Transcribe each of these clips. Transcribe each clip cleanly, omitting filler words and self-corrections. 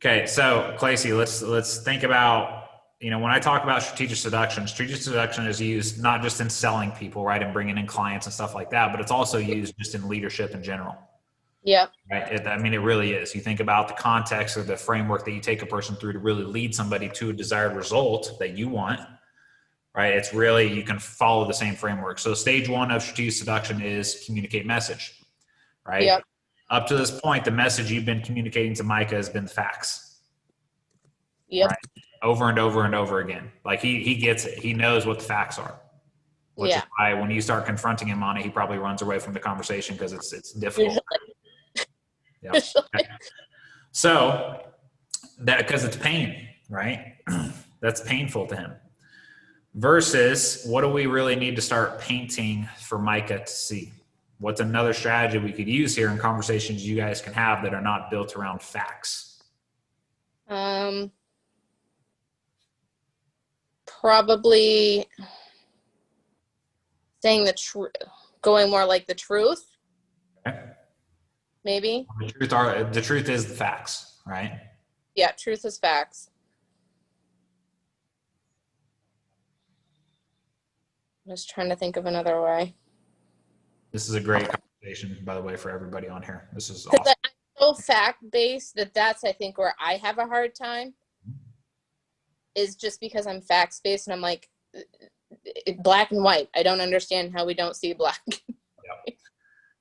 Okay, so Clacy, let's think about, when I talk about strategic seduction is used not just in selling people, right, and bringing in clients and stuff like that, but it's also used just in leadership in general, Yep. right? It really is. You think about the context or the framework that you take a person through to really lead somebody to a desired result that you want, right? It's really, you can follow the same framework. So stage one of strategic seduction is communicate message, right? Yep. Up to this point, the message you've been communicating to Micah has been facts, Yep. right? Over and over and over again. Like he gets it. He knows what the facts are, which is Yeah. why when you start confronting him on it, he probably runs away from the conversation because it's difficult. Yeah. Okay. So that, because it's pain, right? That's painful to him. Versus what do we really need to start painting for Micah to see? What's another strategy we could use here in conversations you guys can have that are not built around facts? Probably saying the truth, going more like the truth. Okay. Maybe. The truth is the facts, right? Yeah, truth is facts. I'm just trying to think of another way. This is a great conversation, by the way, for everybody on here. This is awesome. I'm so fact-based that's, I think, where I have a hard time, is just because I'm facts-based and I'm like, black and white. I don't understand how we don't see black. Yep.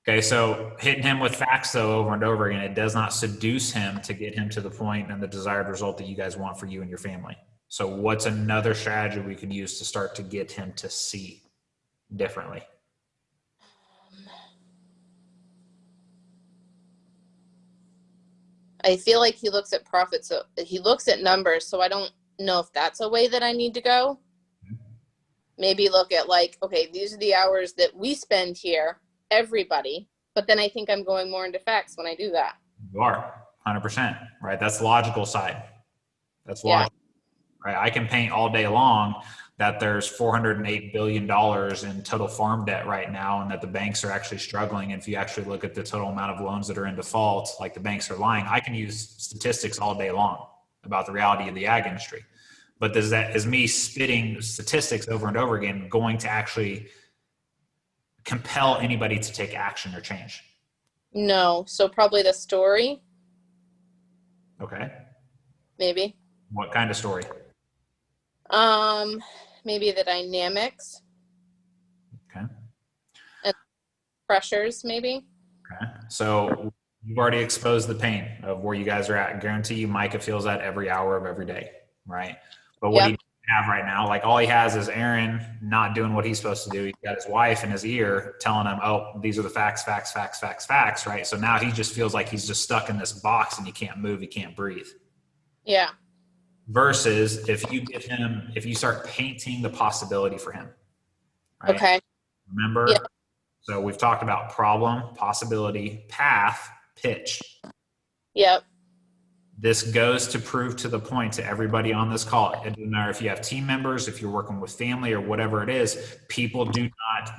Okay, so hitting him with facts, though, over and over again, it does not seduce him to get him to the point and the desired result that you guys want for you and your family. So what's another strategy we could use to start to get him to see differently? I feel like he looks at profits, so he looks at numbers, so I don't know if that's a way that I need to go. Maybe look at like, okay, these are the hours that we spend here, everybody, but then I think I'm going more into facts when I do that. You are 100%, right? That's the logical side. That's logical, right? I can paint all day long that there's $408 billion in total farm debt right now, and that the banks are actually struggling. And if you actually look at the total amount of loans that are in default, like the banks are lying, I can use statistics all day long about the reality of the ag industry. But is me spitting statistics over and over again going to actually compel anybody to take action or change? No. So probably the story. Okay. Maybe. What kind of story? Maybe the dynamics. Okay. And pressures, maybe. Okay. So you've already exposed the pain of where you guys are at. I guarantee you Micah feels that every hour of every day, right? But what he have right now, like all he has is Aaron not doing what he's supposed to do. He's got his wife in his ear telling him, oh, these are the facts, right? So now he just feels like he's just stuck in this box and he can't move, he can't breathe. Yeah. Versus if you start painting the possibility for him, right? Okay. Remember? Yeah. So we've talked about problem, possibility, path, pitch. Yep. This goes to prove to the point to everybody on this call. It doesn't matter if you have team members, if you're working with family or whatever it is,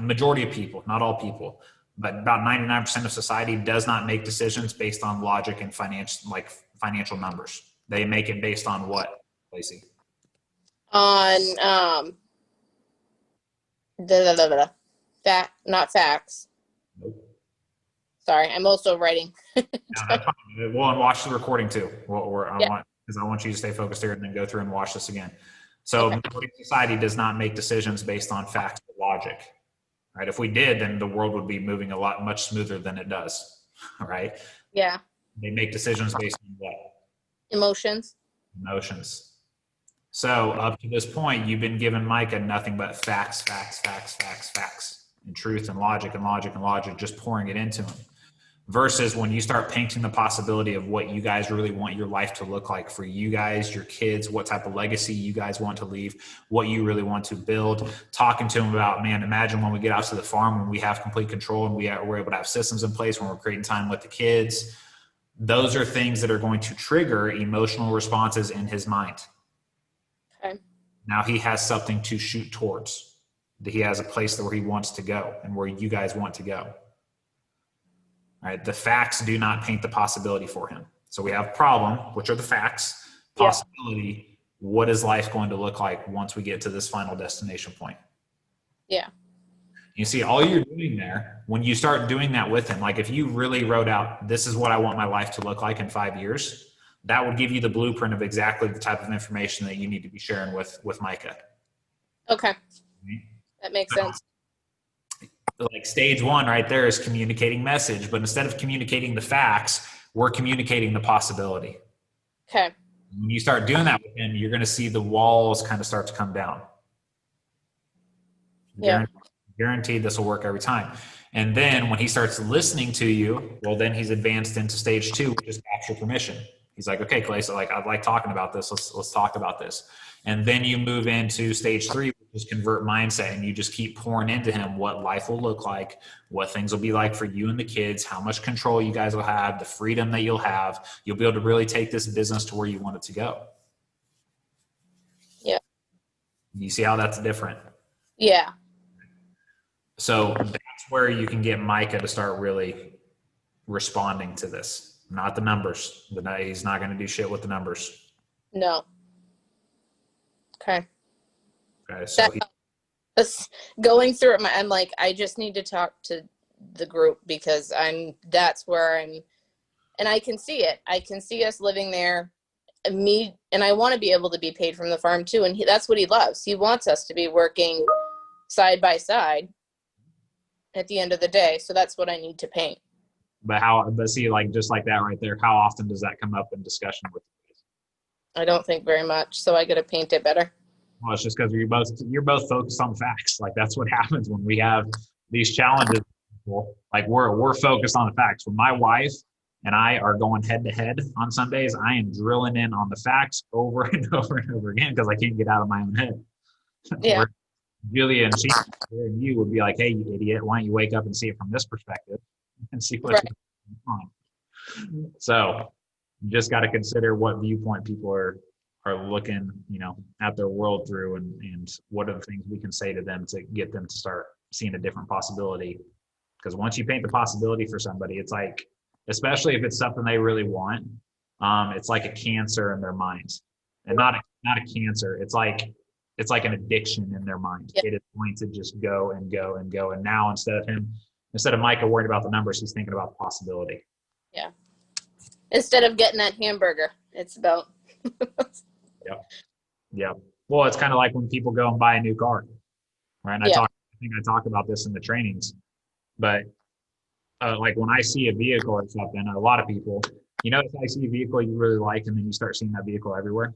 majority of people, not all people, but about 99% of society does not make decisions based on logic and financial numbers. They make it based on what, Lacey? On not facts. Nope. Sorry, I'm also writing. No, that's fine. We'll watch the recording too. Because I want you to stay focused here and then go through and watch this again. So society does not make decisions based on facts or logic, right? If we did, then the world would be moving much smoother than it does, right? Yeah. They make decisions based on what? Emotions. So up to this point, you've been giving Micah nothing but facts, and truth and logic, just pouring it into him. Versus when you start painting the possibility of what you guys really want your life to look like for you guys, your kids, what type of legacy you guys want to leave, what you really want to build, talking to them about, man, imagine when we get out to the farm, when we have complete control and we're able to have systems in place, when we're creating time with the kids. Those are things that are going to trigger emotional responses in his mind. Okay. Now he has something to shoot towards. He has a place where he wants to go and where you guys want to go. Right? The facts do not paint the possibility for him. So we have problem, which are the facts, Yeah. possibility, what is life going to look like once we get to this final destination point? Yeah. You see, all you're doing there, when you start doing that with him, like if you really wrote out, this is what I want my life to look like in 5 years, that would give you the blueprint of exactly the type of information that you need to be sharing with Micah. Okay. That makes sense. Like stage one right there is communicating message, but instead of communicating the facts, we're communicating the possibility. Okay. When you start doing that with him, you're going to see the walls kind of start to come down. Yeah. Guaranteed this will work every time. And then when he starts listening to you, well, then he's advanced into stage two, which is capture permission. He's like, okay, Clay, so like, I like talking about this. Let's talk about this. And then you move into stage three, which is convert mindset. And you just keep pouring into him what life will look like, what things will be like for you and the kids, how much control you guys will have, the freedom that you'll have. You'll be able to really take this business to where you want it to go. Yeah. You see how that's different? Yeah. So that's where you can get Micah to start really responding to this, not the numbers. He's not going to do shit with the numbers. No. Okay. Okay, so Going through it, I'm like, I just need to talk to the group because that's where and I can see it. I can see us living there, and I want to be able to be paid from the farm too. And that's what he loves. He wants us to be working side by side at the end of the day. So that's what I need to paint. but see, like just like that right there, how often does that come up in discussion with you? I don't think very much. So I got to paint it better. Well, it's just because you're both focused on facts. Like that's what happens when we have these challenges. Like we're focused on the facts. When my wife and I are going head to head on Sundays, I am drilling in on the facts over and over and over again because I can't get out of my own head. Yeah. Julia and she and you would be like, hey, you idiot, why don't you wake up and see it from this perspective and see what's going on? So you just got to consider what viewpoint people are looking, at their world through and what are the things we can say to them to get them to start seeing a different possibility. Because once you paint the possibility for somebody, it's like, especially if it's something they really want, it's like a cancer in their minds. And not a cancer. It's like an addiction in their mind. Yeah. It is going to just go and go and go. And now instead of Micah worried about the numbers, he's thinking about the possibility. Yeah. Instead of getting that hamburger, it's about. Yeah. Well, it's kind of like when people go and buy a new car, right? And I think I talk about this in the trainings, but like when I see a vehicle or something, a lot of people, if I see a vehicle you really like, and then you start seeing that vehicle everywhere.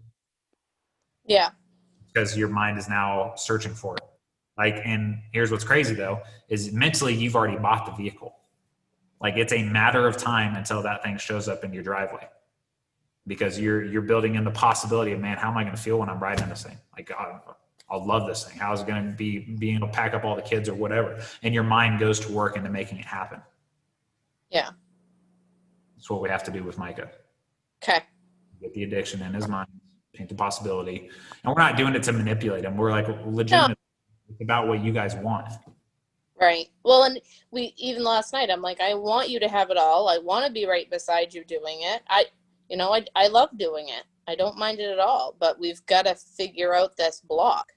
Yeah. Because your mind is now searching for it. Like, and here's what's crazy though, is mentally you've already bought the vehicle. Like it's a matter of time until that thing shows up in your driveway. Because you're building in the possibility of, man, how am I going to feel when I'm riding this thing? Like, God, I'll love this thing. How is it going to be being able to pack up all the kids or whatever? And your mind goes to work into making it happen. Yeah. That's what we have to do with Micah. Okay. Get the addiction in his mind, paint the possibility. And we're not doing it to manipulate him. We're like legitimate. It's about what you guys want. Right. Well, and even last night, I'm like, I want you to have it all. I want to be right beside you doing it. I love doing it. I don't mind it at all, but we've got to figure out this block.